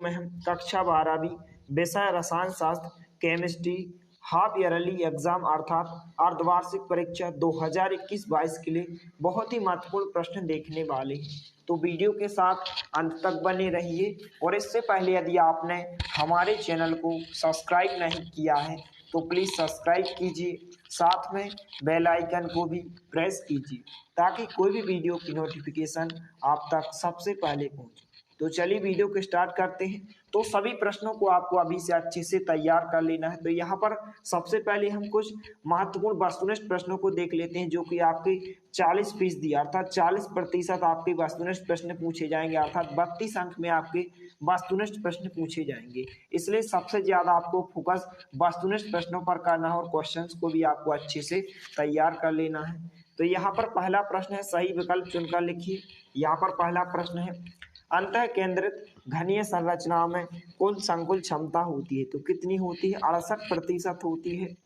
में हम कक्षा 12वीं विषय रसायन शास्त्र केमिस्ट्री हाफ ईयरली एग्जाम अर्थात अर्धवार्षिक परीक्षा 2021-22 के लिए बहुत ही महत्वपूर्ण प्रश्न देखने वाले हैं। तो वीडियो के साथ अंत तक बने रहिए। और इससे पहले यदि आपने हमारे चैनल को सब्सक्राइब नहीं किया है तो प्लीज़ सब्सक्राइब कीजिए, साथ में बेल आइकन को भी प्रेस कीजिए ताकि कोई भी वीडियो की नोटिफिकेशन आप तक सबसे पहले पहुंचे। तो चलिए वीडियो को स्टार्ट करते हैं। तो सभी प्रश्नों को आपको अभी से अच्छे से तैयार कर लेना है। तो यहाँ पर सबसे पहले हम कुछ महत्वपूर्ण वस्तुनिष्ठ प्रश्नों को देख लेते हैं जो कि आपके 40% अर्थात 40% आपके वस्तुनिष्ठ प्रश्न पूछे जाएंगे, अर्थात 32 अंक में आपके वस्तुनिष्ठ प्रश्न पूछे जाएंगे। इसलिए सबसे ज्यादा आपको फोकस वस्तुनिष्ठ प्रश्नों पर करना है और क्वेश्चंस को भी आपको अच्छे से तैयार कर लेना है। तो यहाँ पर पहला प्रश्न है, सही विकल्प चुनकर लिखिए। यहाँ पर पहला प्रश्न है, अंतः केंद्रित घनीय संरचना में कुल संकुल क्षमता होती है तो कितनी होती है? 68% होती है।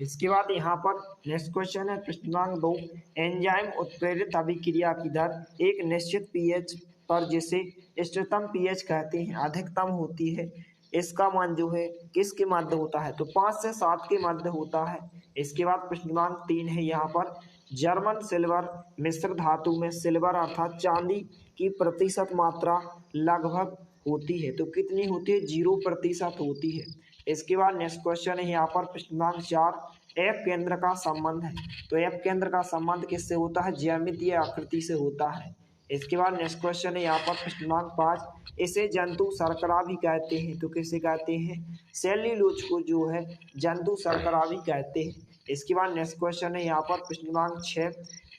इसके बाद यहाँ पर नेक्स्ट क्वेश्चन है प्रश्न क्रमांक 2, एंजाइम उत्प्रेरित अभिक्रिया की दर एक निश्चित पीएच पर जिसे इष्टतम पीएच कहते हैं अधिकतम होती है, इसका मान जो है किसके मध्य होता है? तो 5 से 7 के मध्य होता है। इसके बाद प्रश्न क्रमांक 3 है, यहाँ पर जर्मन सिल्वर मिश्र धातु में सिल्वर अर्थात चांदी की प्रतिशत मात्रा लगभग होती है तो कितनी होती है? 0% होती है। इसके बाद नेक्स्ट क्वेश्चन है यहाँ पर प्रश्न क्रमांक 4, एफ केंद्र का संबंध है तो एफ केंद्र का संबंध किससे होता है? ज्यामितीय आकृति से होता है। इसके बाद नेक्स्ट क्वेश्चन है यहाँ पर प्रश्न क्रमांक 5, इसे जंतु शर्करा भी कहते हैं तो किसे कहते हैं? सेल्यूलोज को जो है जंतु शर्करा भी कहते हैं। इसके बाद नेक्स्ट क्वेश्चन है यहाँ पर प्रश्न क्रमांक 6,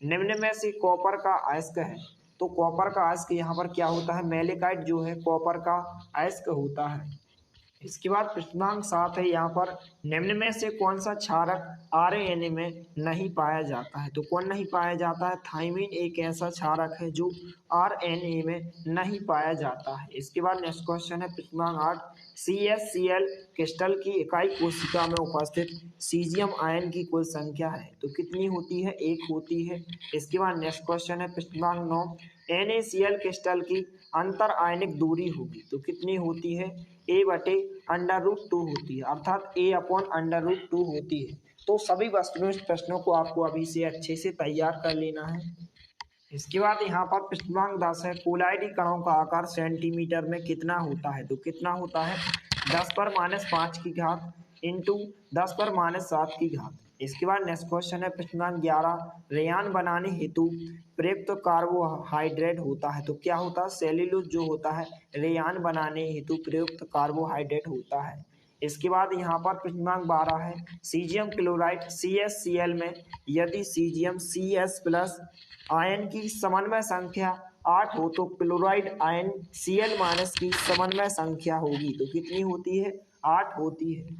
निम्न में से कॉपर का अयस्क है तो कॉपर का अयस्क यहाँ पर क्या होता है? मेलेकाइट जो है कॉपर का अयस्क होता है। इसके बाद प्रश्न क्रमांक 7 है, यहाँ पर निम्न में से कौन सा क्षारक आरएनए में नहीं पाया जाता है तो कौन नहीं पाया जाता है? थाइमिन एक ऐसा क्षारक है जो आरएनए में नहीं पाया जाता है। इसके बाद नेक्स्ट क्वेश्चन है प्रश्न क्रमांक 8, CaCl क्रिस्टल की इकाई कोशिका में उपस्थित सीजियम आयन की कुल संख्या है तो कितनी होती है? 1 होती है। इसके बाद नेक्स्ट क्वेश्चन है प्रश्न क्रमांक 9, NaCl क्रिस्टल की अंतर आयनिक दूरी होगी तो कितनी होती है? A/√2 होती है, अर्थात A/√2 होती है। तो सभी वस्तुनिष्ठ प्रश्नों को आपको अभी से अच्छे से तैयार कर लेना है। इसके बाद यहाँ पर प्रश्न क्रमांक 10 है, कोलाइडी कणों का आकार सेंटीमीटर में कितना होता है तो कितना होता है? 10⁻5 की घात इंटू 10⁻7 की घात। इसके बाद नेक्स्ट क्वेश्चन है प्रश्न क्रमांक 11, रेयान बनाने हेतु प्रयुक्त कार्बोहाइड्रेट होता है तो क्या होता है? सेल्यूलोज जो होता है रेयान बनाने हेतु प्रयुक्त कार्बोहाइड्रेट होता है। इसके बाद यहाँ पर प्रश्न क्रमांक 12 है, सीजियम क्लोराइड CaCl में यदि सीजियम CS प्लस आयन की समन्वय संख्या 8 हो तो क्लोराइड आयन Cl- की समन्वय संख्या होगी तो कितनी होती है? 8 होती है।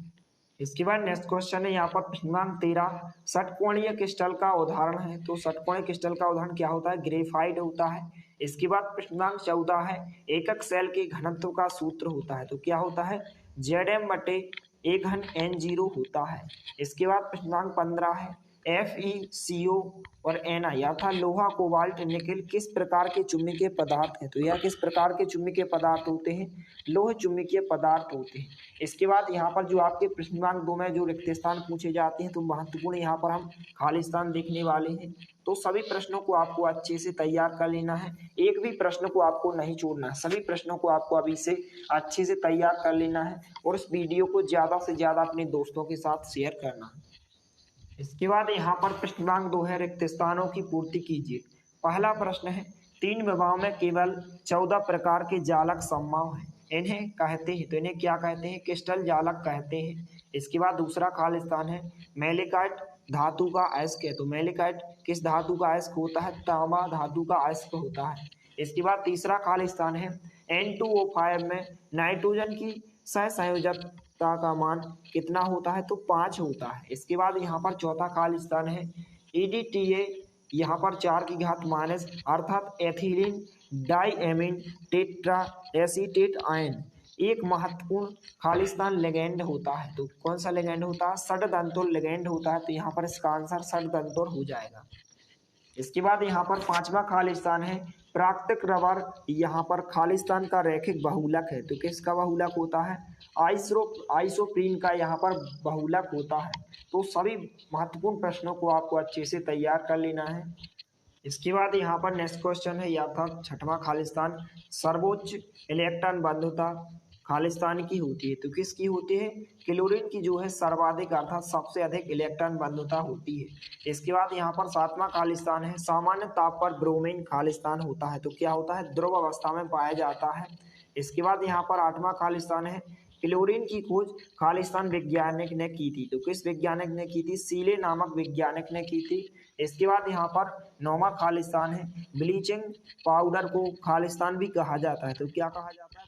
इसके बाद नेक्स्ट क्वेश्चन है यहाँ पर प्रश्न क्रमांक 13, षटकोणीय क्रिस्टल का उदाहरण है तो षटकोणीय क्रिस्टल का उदाहरण क्या होता है? ग्रेफाइट होता है। इसके बाद प्रश्न क्रमांक 14 है, एकक सेल के घनत्व का सूत्र होता है तो क्या होता है? Zm/A⁴ होता है। इसके बाद प्रश्न क्रमांक 15 है, FeCO और Ni अर्थात लोहा कोबाल्ट निकेल किस प्रकार के चुंबकीय पदार्थ हैं तो यह किस प्रकार के चुंबकीय पदार्थ होते हैं? लोह चुंबकीय पदार्थ होते हैं। इसके बाद यहाँ पर जो आपके प्रश्न क्रमांक 2 में जो रिक्त स्थान पूछे जाते हैं तो महत्वपूर्ण यहाँ पर हम खाली स्थान देखने वाले हैं। तो सभी प्रश्नों को आपको अच्छे से तैयार कर लेना है, एक भी प्रश्न को आपको नहीं छोड़ना है, सभी प्रश्नों को आपको अभी से अच्छे से तैयार कर लेना है और इस वीडियो को ज़्यादा से ज़्यादा अपने दोस्तों के साथ शेयर करना है। इसके बाद यहाँ पर प्रश्न क्रमांक 2 है, रिक्त स्थानों की पूर्ति कीजिए। पहला प्रश्न है, 3 विभागों में केवल 14 प्रकार के जालक संभव हैं, इन्हें कहते हैं तो इन्हें क्या कहते हैं? क्रिस्टल जालक कहते हैं। इसके बाद दूसरा खाली स्थान है, मेलेकाइट धातु का अयस्क है तो मेलेकाइट किस धातु का अयस्क होता है? तांबा धातु का अयस्क होता है। इसके बाद तीसरा खाली स्थान है, N2O5 में नाइट्रोजन की सहसंयोजकता का मान कितना होता है तो 5 होता है। इसके बाद यहाँ पर चौथा खाली स्थान है, EDTA यहाँ पर 4 की घात माइनस अर्थात ethylene diamine tetra acetate ion एक महत्वपूर्ण खालिस्तान लिगैंड होता है तो कौन सा लिगैंड होता है? षड्दंतोर लिगैंड होता है। तो यहाँ पर इसका आंसर षड्दंतोर हो जाएगा। इसके बाद यहाँ पर पांचवा खालिस्तान है, प्राकृतिक रबर यहाँ पर खालिस्तान का रैखिक बहुलक है, तो किसका बहुलक होता है? आइसोप्रीन का यहाँ पर बहुलक होता है। तो सभी महत्वपूर्ण प्रश्नों को आपको अच्छे से तैयार कर लेना है। इसके बाद यहाँ पर नेक्स्ट क्वेश्चन है या था छठवां, खालिस्तान सर्वोच्च इलेक्ट्रॉन बंधुता खालिस्तान की होती है, तो किसकी होती है? क्लोरीन की जो है सर्वाधिक अर्थात सबसे अधिक इलेक्ट्रॉन बंधुता होती है। इसके बाद यहाँ पर सातवां खालिस्तान है सामान्य ताप पर ब्रोमीन खालिस्तान होता है, तो क्या होता है? ध्रुव अवस्था में पाया जाता है। इसके बाद यहाँ पर आठवां खालिस्तान है क्लोरीन की खोज खालिस्तान वैज्ञानिक ने की थी, तो किस वैज्ञानिक ने की थी? सीले नामक वैज्ञानिक ने की थी। इसके बाद यहाँ पर नौवां खालिस्तान है ब्लीचिंग पाउडर को खालिस्तान भी कहा जाता है, तो क्या कहा जाता है?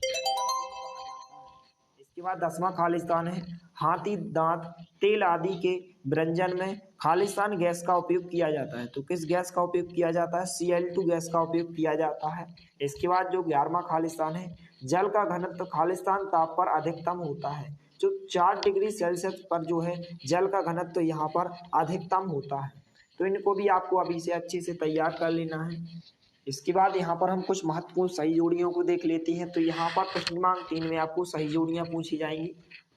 इसके बाद 10वां खालिस्तान है हाथी दांत तेल आदि के व्यंजन में खालिस्तान गैस का उपयोग किया जाता है, तो किस गैस का उपयोग किया जाता है? Cl2 गैस का उपयोग किया जाता है। इसके बाद जो 11वां खालिस्तान है जल का घनत्व खालिस्तान ताप पर अधिकतम होता है, जो 4 डिग्री सेल्सियस पर जो है जल का घनत्व यहाँ पर अधिकतम होता है। तो इनको भी आपको अभी से अच्छे से तैयार कर लेना है। इसके बाद यहाँ पर हम कुछ महत्वपूर्ण सही जोड़ियों को देख लेते हैं। तो यहाँ पर प्रश्न क्रमांक 3 में आपको सही जोड़ियाँ पूछी जाएंगी।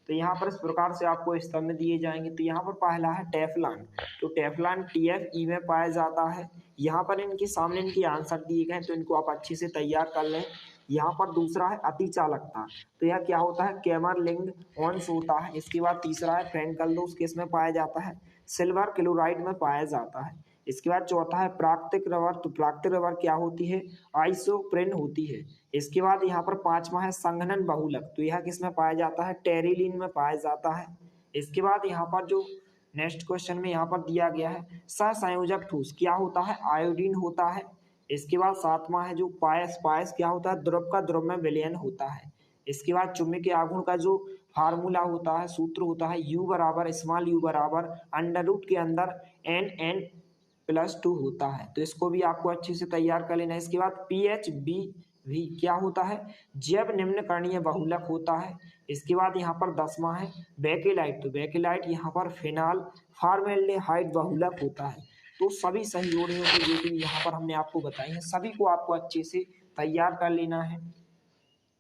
तो यहाँ पर इस प्रकार से आपको स्तंभ दिए जाएंगे। तो यहाँ पर पहला है टेफ्लॉन, तो टेफ्लॉन TFE में पाया जाता है। यहाँ पर इनके सामने इनके आंसर दिए गए हैं, तो इनको आप अच्छे से तैयार कर लें। यहाँ पर दूसरा है अति चालकता, तो यह क्या होता है? कैमरलिंग ऑन्स होता है। इसके बाद तीसरा है फ्रैंकल्डोस, किसमें पाया जाता है? सिल्वर क्लोराइड में पाया जाता है। इसके बाद चौथा है प्राकृतिक रबर, तो प्राकृतिक रबर क्या होती है? आइसोप्रीन होती है। इसके बाद यहाँ पर पांचवा है संघनन बहुलक, तो यह किसमें पाया जाता है? टेरिलीन में पाया जाता है। इसके बाद यहाँ पर जो नेक्स्ट क्वेश्चन में यहाँ पर दिया गया है सहसंयोजक ठोस क्या होता है? आयोडीन होता है। इसके बाद सातवां है जो पायस, पायस क्या होता है? द्रव का द्रव में विलयन होता है। इसके बाद चुंबकीय आघूर्ण का जो फार्मूला होता है, सूत्र होता है, U बराबर स्मॉल u बराबर अंडर रूट के अंदर n+2 होता है। तो इसको भी आपको अच्छे से तैयार कर लेना है। इसके बाद PHB भी क्या होता है? जैव निम्नकरणीय बहुलक होता है। इसके बाद यहाँ पर 10वां है बेकेलाइट, तो बेकेलाइट यहाँ पर फिनाल फॉर्मेल्डेहाइड बहुलक होता है। तो सभी सही जोड़ियों की जो भी यहाँ पर हमने आपको बताई है सभी को आपको अच्छे से तैयार कर लेना है।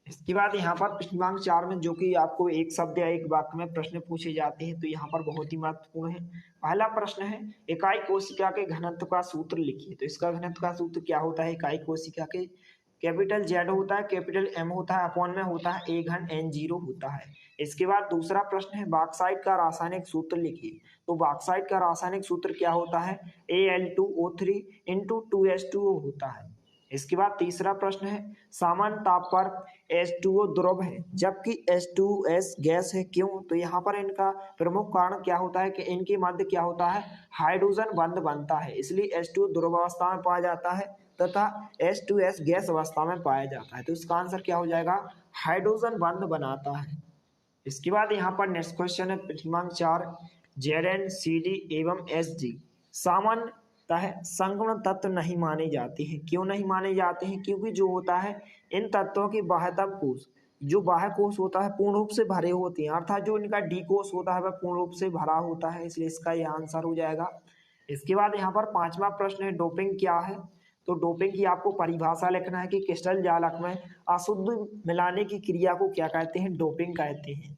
इसके बाद यहाँ पर प्रश्न क्रमांक 4 में जो कि आपको एक शब्द या एक वाक्य में प्रश्न पूछे जाते हैं, तो यहाँ पर बहुत ही महत्वपूर्ण है। पहला प्रश्न है इकाई कोशिका के घनत्व का सूत्र लिखिए, तो इसका घनत्व का सूत्र क्या होता है? इकाई कोशिका के कैपिटल Z होता है, कैपिटल M होता है, अपॉन में होता है A∗N0 होता है। इसके बाद दूसरा प्रश्न है बॉक्साइट का रासायनिक सूत्र लिखिए, तो बॉक्साइट का रासायनिक सूत्र क्या होता है? Al2O3 × 2H2O होता है। इसके बाद तीसरा प्रश्न है सामान्य ताप पर H2O द्रव है जबकि H2S गैस है, क्यों? तो यहाँ पर इनका प्रमुख कारण क्या होता है कि इनके मध्य क्या होता है? हाइड्रोजन बंध बनता है, इसलिए H2O द्रव अवस्था में पाया जाता है तथा H2S गैस अवस्था में पाया जाता है। तो इसका आंसर क्या हो जाएगा? हाइड्रोजन बंध बनाता है। इसके बाद यहाँ पर नेक्स्ट क्वेश्चन है क्रमांक 4 ZnCd एवं Hg सामान्यतः संगुण तत्व नहीं माने जाते हैं, क्यों नहीं माने जाते हैं? क्योंकि जो होता है इन तत्वों की बाह्यतम कोश, जो बाह्य कोश होता है पूर्ण रूप से भरे होते हैं, अर्थात जो इनका डी कोश होता है वह पूर्ण रूप से भरा होता है, इसलिए इसका यह आंसर हो जाएगा। इसके बाद यहाँ पर पांचवा प्रश्न है डोपिंग क्या है? तो डोपिंग की आपको परिभाषा लिखना है कि क्रिस्टल जालक में अशुद्ध मिलाने की क्रिया को क्या कहते हैं? डोपिंग कहते हैं।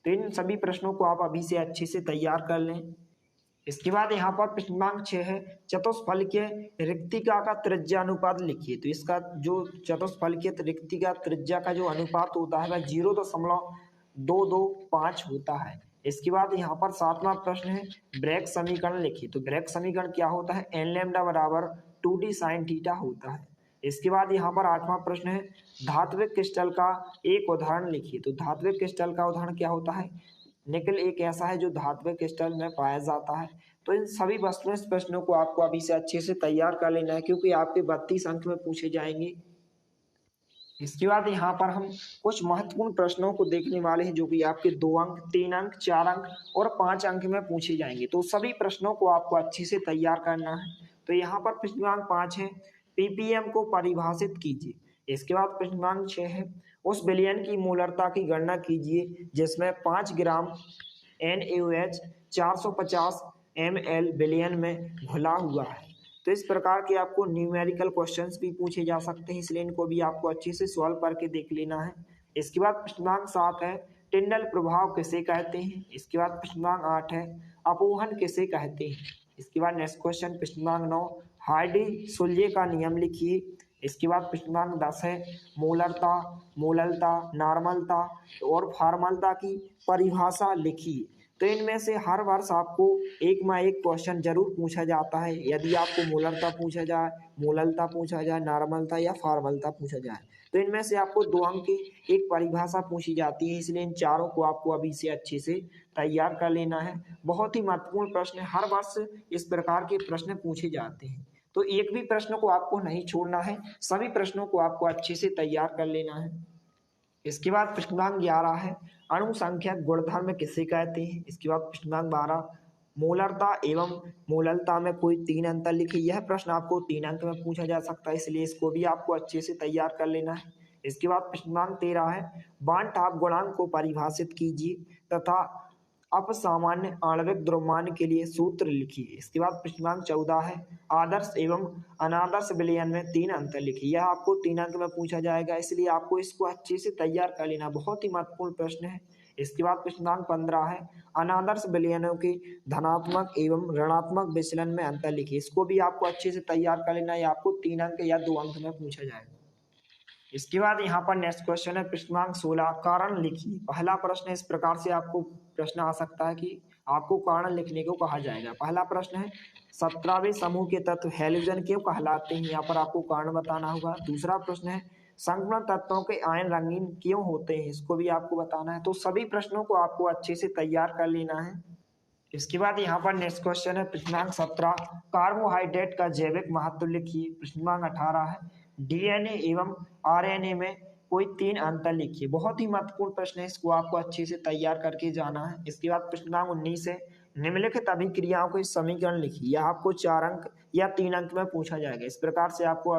तो इन सभी प्रश्नों को आप अभी से अच्छे से तैयार कर लें। इसके बाद यहाँ पर प्रश्न क्रमांक 6 है चतुष्फलकीय रिक्तिका का त्रिज्या अनुपात लिखिए, तो इसका जो चतुष्फलकीय रिक्तिका त्रिज्या का जो अनुपात होता है वह 0.225 होता है। इसके बाद यहाँ पर सातवां प्रश्न है ब्रैग समीकरण लिखिए, तो ब्रैग समीकरण क्या होता है? n लैम्डा बराबर 2d sin थीटा होता है। इसके बाद यहाँ पर आठवां प्रश्न है धात्विक क्रिस्टल का एक उदाहरण लिखिए, तो धात्विक क्रिस्टल का उदाहरण क्या होता है? निकल एक ऐसा है जो धात्विक क्रिस्टल में पाया जाता है। तो इन सभी वस्तुनिष्ठ प्रश्नों को आपको अभी से अच्छे से तैयार कर लेना है क्योंकि आपके 32 अंक में पूछे जाएंगे। इसके बाद यहाँ पर हम कुछ महत्वपूर्ण प्रश्नों को देखने वाले हैं जो कि आपके 2 अंक, 3 अंक, 4 अंक और 5 अंक में पूछे जाएंगे। तो सभी प्रश्नों को आपको अच्छे से तैयार करना है। तो यहाँ पर प्रश्न क्रमांक 5 है ppm को परिभाषित कीजिए। इसके बाद प्रश्न क्रमांक 6 है उस विलयन की मोलरता की गणना कीजिए जिसमें 5 ग्राम NaOH 450 ml विलयन में घुला हुआ है। तो इस प्रकार के आपको न्यूमेरिकल क्वेश्चंस भी पूछे जा सकते हैं, इसलिए इनको भी आपको अच्छे से सॉल्व करके देख लेना है। इसके बाद प्रश्नांक 7 है टिंडल प्रभाव किसे कहते हैं। इसके बाद प्रश्नांक 8 है अपोहन किसे कहते हैं। इसके बाद नेक्स्ट क्वेश्चन प्रश्नांक 9 हार्डी सुलजे का नियम लिखिए। इसके बाद प्रश्नांक 10 है मोलरता, मोललता, नॉर्मलता और फॉर्मलता की परिभाषा लिखिए। तो इनमें से हर वर्ष आपको एक में एक क्वेश्चन जरूर पूछा जाता है। यदि आपको मोलरता पूछा जाए, मोललता पूछा जाए, नॉर्मलता या फॉर्मलता पूछा जाए, तो इनमें से आपको 2 अंक की एक परिभाषा पूछी जाती है, इसलिए इन चारों को आपको अभी से अच्छे से तैयार कर लेना है। बहुत ही महत्वपूर्ण प्रश्न है, हर वर्ष इस प्रकार के प्रश्न पूछे जाते हैं, तो एक भी प्रश्न को आपको नहीं छोड़ना है, सभी प्रश्नों को आपको अच्छे से तैयार कर लेना है। इसके बाद प्रश्नांक 11 है अणुसंख्यक गुणधर्म किसे कहते हैं। इसके बाद प्रश्नांक 12 मोलरता एवं मोललता में कोई 3 अंतर लिखिए। यह प्रश्न आपको 3 अंक में पूछा जा सकता है, इसलिए इसको भी आपको अच्छे से तैयार कर लेना है। इसके बाद प्रश्नांक 13 है बांट-आप गुणांक को परिभाषित कीजिए तथा अपसामान्य आणविक द्रव्यमान के लिए सूत्र लिखिए। इसके बाद प्रश्नांक 14 है आदर्श एवं अनादर्श विलयन में 3 अंतर लिखिए। यह आपको 3 अंक में पूछा जाएगा, इसलिए आपको इसको अच्छे से तैयार कर लेना, बहुत ही महत्वपूर्ण प्रश्न है। इसके बाद प्रश्नांक 15 है अनादर्श विलयनों के धनात्मक एवं ऋणात्मक विचलन में अंतर लिखिए। इसको भी आपको अच्छे से तैयार कर लेना है, आपको 3 अंक या 2 अंक में पूछा जाएगा। इसके बाद यहाँ पर नेक्स्ट क्वेश्चन है प्रश्नांक 16 कारण लिखिए। पहला प्रश्न इस प्रकार से आपको प्रश्न आ सकता है कि आपको कारण लिखने को कहा जाएगा। पहला प्रश्न है 17वें समूह के तत्व हैलोजन क्यों कहलाते हैं, यहाँ पर आपको कारण बताना होगा। दूसरा प्रश्न है संक्रमण तत्वों के आयन रंगीन क्यों होते हैं, इसको भी आपको बताना है। तो सभी प्रश्नों को आपको अच्छे से तैयार कर लेना है। इसके बाद यहाँ पर नेक्स्ट क्वेश्चन है प्रश्नांक 17 कार्बोहाइड्रेट का जैविक महत्व लिखिए। प्रश्नांक 18 है डीएनए एवं आरएनए में कोई 3 अंतर लिखिए। बहुत ही महत्वपूर्ण प्रश्न है, इसको आपको अच्छे से तैयार करके जाना है। इसके बाद प्रश्नांक 19 है निम्नलिखित अभिक्रियाओं के समीकरण लिखिए। यह आपको 4 अंक या 3 अंक में पूछा जाएगा। इस प्रकार से आपको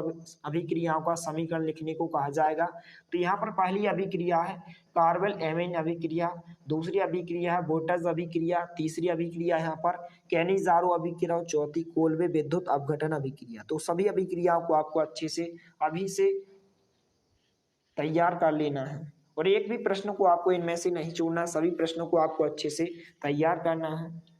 अभिक्रियाओं का समीकरण लिखने को कहा जाएगा। तो यहाँ पर पहली अभिक्रिया है कार्बन एमीन अभिक्रिया, दूसरी अभिक्रिया है वोल्टेज अभिक्रिया, तीसरी अभिक्रिया यहाँ पर कैनिजारो अभिक्रिया और चौथी कोल्बे विद्युत अपघटन अभिक्रिया। तो सभी अभिक्रियाओं को आपको अच्छे से अभी से तैयार कर लेना है और एक भी प्रश्न को आपको इनमें से नहीं छोड़ना, सभी प्रश्नों को आपको अच्छे से तैयार करना है।